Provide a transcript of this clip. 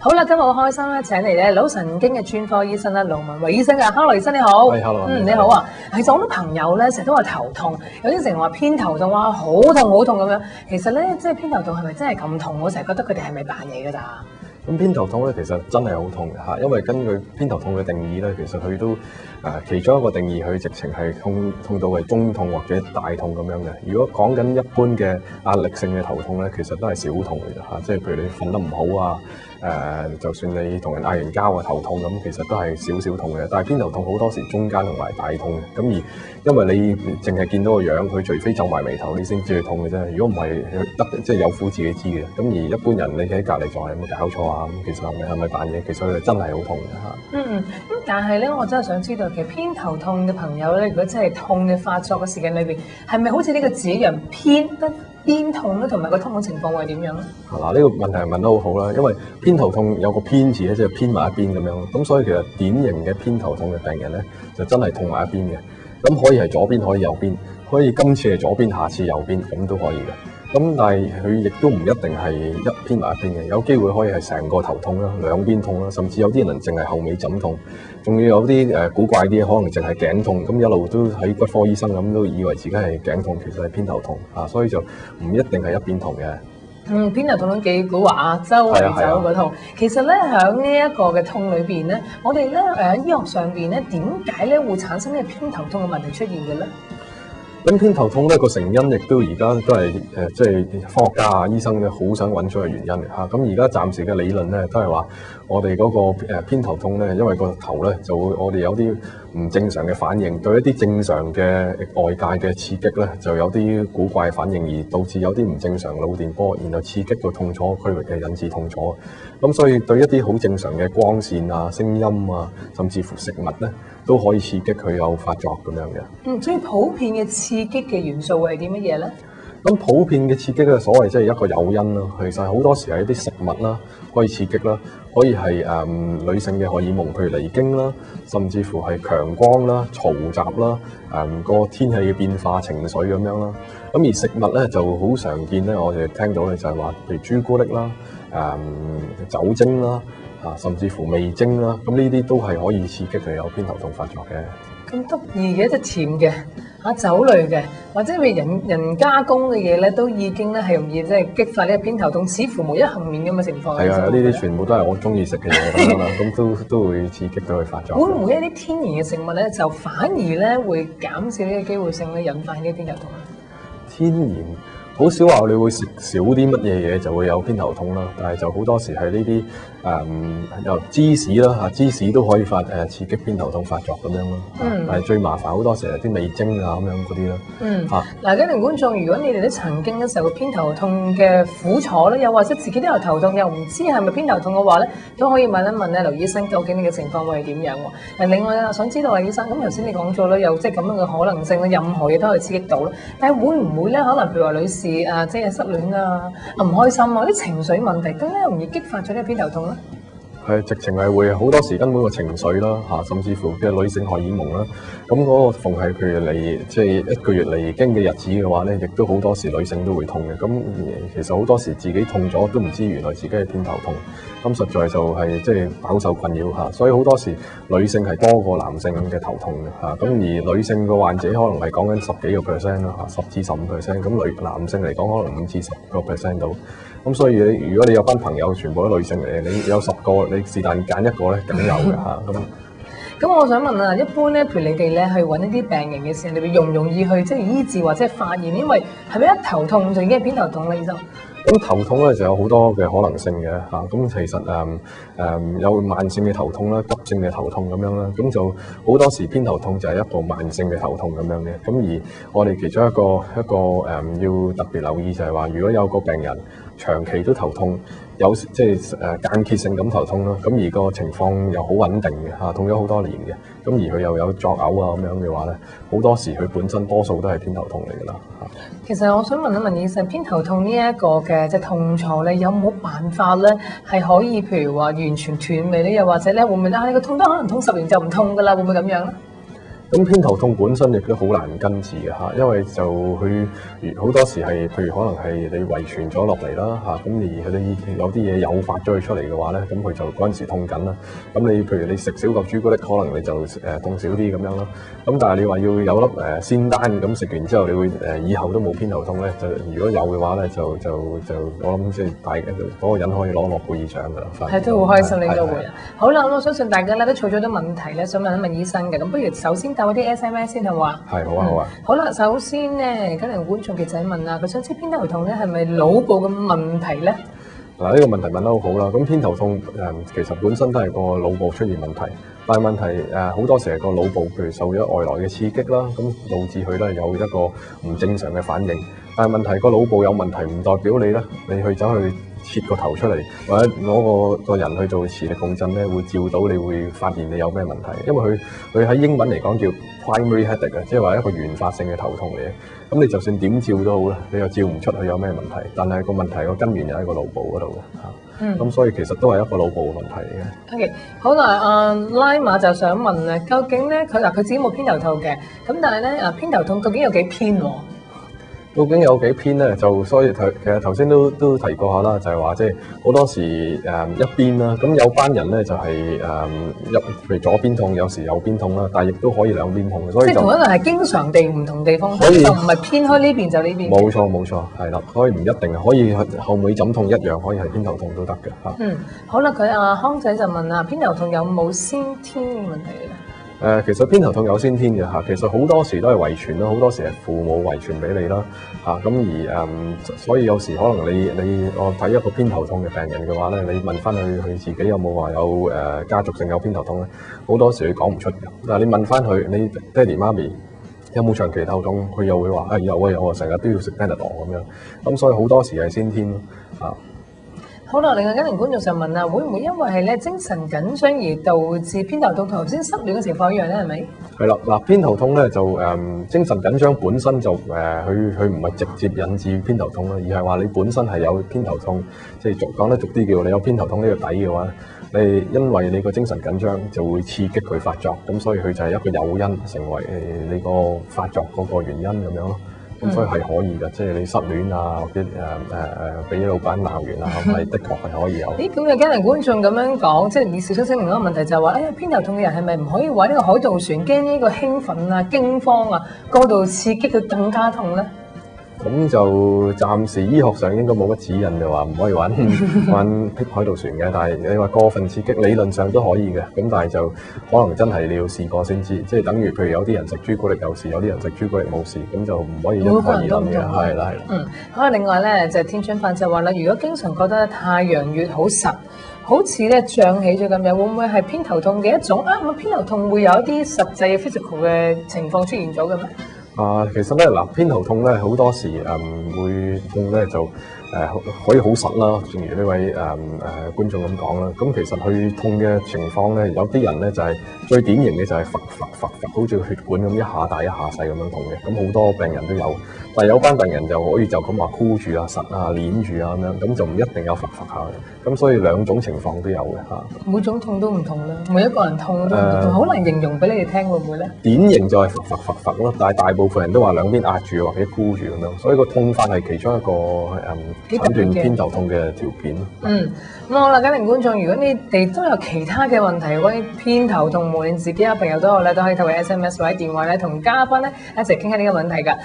好啦，今日好開心咧，請嚟咧腦神經嘅專科醫生啦，盧文維醫生㗎。Hello， 醫生你好。係 ，hello。你好啊。其實好多朋友咧成日都話頭痛，有啲成日話偏頭痛，哇好痛好痛咁樣。其實咧，即係偏頭痛係咪真係咁痛？我成日覺得佢哋係咪扮嘢㗎咋？咁偏頭痛咧，其實真係好痛嘅嚇，因為根據偏頭痛嘅定義咧，其實佢都其中一個定義，佢直情係痛到係中痛或者大痛咁樣嘅。如果講緊一般嘅壓力性嘅頭痛咧，其實都係小痛嚟嘅嚇，即係譬如你瞓得唔好啊，就算你同人嗌完交啊頭痛咁，其實都係少少痛嘅。但係偏頭痛好多時中間同埋大痛嘅，咁而因為你淨係見到個樣，佢除非皺埋眉頭，你先知佢痛嘅啫。如果唔係，即係有苦自己知嘅。咁而一般人你喺隔離就係有冇搞錯啊？咁其實係咪扮嘢？其實佢真係好痛嘅嚇。咁但係咧，我真係想知道，其實偏頭痛嘅朋友咧，如果真係痛嘅發作嘅時間裏邊，係咪好似呢個字一樣偏得邊痛咧？同埋個痛嘅情況會係點樣咧？嗱，呢個問題問得好好啦，因為偏頭痛有個偏字咧，即係偏埋一邊咁樣。咁所以其實典型嘅偏頭痛嘅病人咧，就真係痛埋一邊嘅。咁可以係左邊，可以右邊，可以今次係左邊，下次右邊，咁都可以嘅。咁但係佢亦都唔一定係一偏埋一邊嘅，有機會可以係成個頭痛啦，兩邊痛啦，甚至有啲人淨係後尾枕痛，仲要有啲古怪啲，可能淨係頸痛，咁一路都喺骨科醫生咁都以為自己係頸痛，其實係偏頭痛啊，所以就唔一定係一邊痛嘅。偏頭痛都幾古惑啊，周圍走個痛。其實咧，喺呢一個嘅痛裏邊咧，我哋咧醫學上邊咧，點解咧會產生呢個偏頭痛嘅問題出現嘅咧？咁偏頭痛咧個成因亦都而家都係即係科學家啊、醫生咧好想揾出嘅原因嘅嚇。咁而家暫時嘅理論咧都係話，我哋嗰個偏頭痛咧，因為個頭咧就會我哋有啲唔正常嘅反應，對一啲正常嘅外界嘅刺激咧就有啲古怪反應，而導致有啲唔正常腦電波，然後刺激到痛楚區域嘅引致痛楚。咁所以對一啲好正常嘅光線啊、聲音啊，甚至乎食物咧，都可以刺激佢有發作咁樣嘅。所以普遍嘅刺激嘅元素係啲乜嘢咧？咁普遍嘅刺激嘅所謂即係一個誘因啦，其實好多時係一啲食物啦，可以刺激啦，可以係女性嘅荷爾蒙，譬如離經啦，甚至乎係強光啦、嘈雜啦、個天氣嘅變化、情緒咁樣啦。咁而食物咧就好常見咧，我哋聽到咧就係話，譬如朱古力啦、酒精啦。甚至乎味精啦，咁呢啲都係可以刺激佢有偏頭痛發作嘅。咁得意嘅，即係甜嘅酒類嘅，或者係人加工嘅嘢咧，都已經咧係容易即係激發呢個偏頭痛，似乎無一幸免咁嘅情況。係啊，呢啲全部都係我中意食嘅嘢咁樣啦，咁都會刺激到佢發作。會唔會一啲天然嘅食物咧，就反而咧會減少呢個機會性咧，引發呢啲偏頭痛咧？天然。好少話你會食少啲乜嘢嘢就會有偏頭痛啦，但係就好多時係呢啲由芝士啦嚇，芝士都可以刺激偏頭痛發作咁樣咯。但係最麻煩好多時係啲味精啊咁樣嗰啲啦。嗱，家庭觀眾，如果你哋都曾經受過偏頭痛嘅苦楚咧，又或者自己都有頭痛又唔知係咪偏頭痛嘅話咧，都可以問一問咧劉醫生，究竟你嘅情況會係點樣喎？另外啊，想知道啊，醫生，咁頭先你講咗啦，有即係咁樣嘅可能性咧，任何嘢都可以刺激到啦。但係會唔會咧，可能譬如話女士即係失戀啊、唔開心啊，啲情緒問題更加容易激發咗呢個偏頭痛咧？係直情係會好多時根本個情緒啦嚇，甚至乎嘅女性荷爾蒙啦，咁嗰個逢係佢嚟即係一個月嚟經嘅日子嘅話咧，亦都好多時女性都會痛嘅。咁其實好多時自己痛咗都唔知原來自己係偏頭痛，咁實在就係即係飽受困擾嚇。所以好多時女性係多過男性嘅頭痛嘅嚇。咁而女性嘅患者可能係講緊10幾個%啦嚇，10至15%。咁男性嚟講可能5至10個%到。咁所以如果你有班朋友全部都女性嚟，你有10個，你是但揀一個咧，梗有嘅嚇。咁我想問啊，一般咧，譬如你哋咧去揾一啲病人嘅時候，你哋容唔容易去即係醫治或者係發現？因為係咪一頭痛就已經係偏頭痛咧，醫生？咁頭痛咧就有好多嘅可能性嘅嚇，咁其實有慢性嘅頭痛啦、急性嘅頭痛咁樣啦，咁就好多時偏頭痛就係一個慢性嘅頭痛咁樣嘅。咁而我哋其中一個要特別留意就係話，如果有個病人長期都頭痛，有即係間歇性咁頭痛啦，咁而個情況又好穩定嘅嚇，痛咗好多年嘅，咁而佢又有作嘔啊咁樣嘅話咧，好多時佢本身多數都係偏頭痛嚟㗎啦嚇。其實我想問一問醫生，偏頭痛呢一個嘅即係痛楚咧，有冇辦法咧係可以譬如話完全斷尾咧？又或者咧會唔會呢個痛得可能痛10年就唔痛㗎啦？會唔會咁樣咧？咁偏頭痛本身亦都好難根治嘅嚇，因為就佢好多時係譬如可能係你遺傳咗落嚟啦嚇，咁而佢有啲嘢誘發咗佢出嚟嘅話咧，咁佢就嗰陣時痛緊啦。咁你譬如你食少嚿朱古力，可能你就痛少啲咁樣啦。咁但係你話要有粒仙丹咁食完之後，你會以後都冇偏頭痛咧？就如果有嘅話咧，就我諗即係嗰個人可以攞諾貝爾獎㗎啦。係都好開心，你都會。好啦，我相信大家咧都儲咗啲問題咧，想問一問醫生嘅。咁不如首先答啲 SMS 先係嘛？係好啊，好啊。好啦，首先咧，家庭觀眾記者問啊，佢想知偏頭痛咧係咪腦部嘅問題咧？嗱，呢個問題問得好好啦。咁偏頭痛其實本身都係個腦部出現問題，但係問題好多時係個腦部譬如受咗外來嘅刺激啦，咁導致佢咧有一個唔正常嘅反應。但係問題個腦部有問題唔代表你去走去切個頭出嚟，或者攞個人去做磁力共振咧，會照到你會發現你有咩問題。因為佢喺英文嚟講叫 primary headache 嘅，即係話一個原發性嘅頭痛嚟嘅。咁你就算點照都好啦，你又照唔出佢有咩問題。但係個問題個根源又喺個腦部嗰度嘅嚇。咁所以其實都係一個腦部嘅問題嚟嘅。OK， 好啦，拉馬就想問咧，究竟咧佢自己冇偏頭痛嘅，咁但係咧偏頭痛究竟有幾偏喎？究竟有幾偏咧？所以其實頭先都提過下啦，就係話即係好多時一邊啦，咁有班人咧就係譬如左邊痛，有時右邊痛啦，但係亦都可以兩邊痛嘅，所以即係同一個係經常地唔同地方痛，就唔係偏開呢邊就呢邊。冇錯，係啦，所以唔一定可以後尾枕痛一樣可以係偏頭痛都得嘅嚇。好啦，佢康仔就問啦，偏頭痛有冇先天嘅問題咧？其實偏頭痛有先天嘅嚇，其實好多時都係遺傳啦，好多時係父母遺傳俾你啦嚇，咁而所以有時可能我睇一個偏頭痛嘅病人嘅話咧，你問翻佢自己有冇話有家族性有偏頭痛咧，好多時佢講唔出嘅。但係你問翻佢，你爹哋媽咪有冇長期頭痛，佢又會話有啊，成日都要食 Panadol 咁樣，咁所以好多時係先天咯嚇。好啦，另外家庭觀眾就問啊，會唔會因為係咧精神緊張而導致偏頭痛同頭先失戀嘅情況一樣咧？係咪？係啦，嗱，偏頭痛咧就精神緊張本身就佢唔係直接引致偏頭痛啦，而係話你本身係有偏頭痛，即係講得俗啲叫你有偏頭痛呢個底嘅話，你因為你個精神緊張就會刺激佢發作，咁所以佢就係一個誘因，成為你個發作嗰個原因咁樣咯。咁所以係可以嘅，即係你失戀啊，或者俾老闆鬧完啊，係的確係可以有。咦，咁有家庭觀眾咁樣講，即係以小出聲另一個問題就係話，偏頭痛嘅人係咪唔可以玩呢個海盜船，驚呢個興奮啊、驚慌啊過度刺激佢更加痛咧？咁就暫時醫學上應該冇乜指引就話唔可以玩海盜船嘅，但係你話過分刺激理論上都可以嘅，咁但係就可能真係你要試過先知，即係等於譬如有啲人食朱古力有事，有啲人食朱古力冇事，咁就唔可以一概而論嘅，係啦。好，另外咧就天津飯就話啦，如果經常覺得太陽穴好實，好似咧脹起咗咁樣，會唔會係偏頭痛嘅一種啊？咁偏頭痛會有一啲實際嘅 physical 嘅情況出現咗嘅咩？其實咧嗱，偏頭痛咧好多時會痛咧就可以好實啦，正如呢位觀眾咁講啦。咁其實佢痛嘅情況咧，有啲人咧就係最典型嘅就係發，好似血管咁一下大一下細咁樣痛嘅。咁好多病人都有，但係有班病人就可以就咁話箍住啊、實啊、攣住啊咁樣，咁就唔一定有發下嘅。咁所以兩種情況都有嘅嚇。每種痛都唔同啦，每一個人痛都唔同，好難形容俾你哋聽，會唔會咧？典型就係發咯，但係大部分人都話兩邊壓住或者箍住咁樣，所以個痛法係其中一個診斷偏頭痛嘅條件。咁好啦，家庭觀眾，如果你哋都有其他嘅問題關於偏頭痛，無論自己啊朋友都好咧，都可以透過 SMS 或者電話咧同嘉賓咧一齊傾下呢個問題㗎。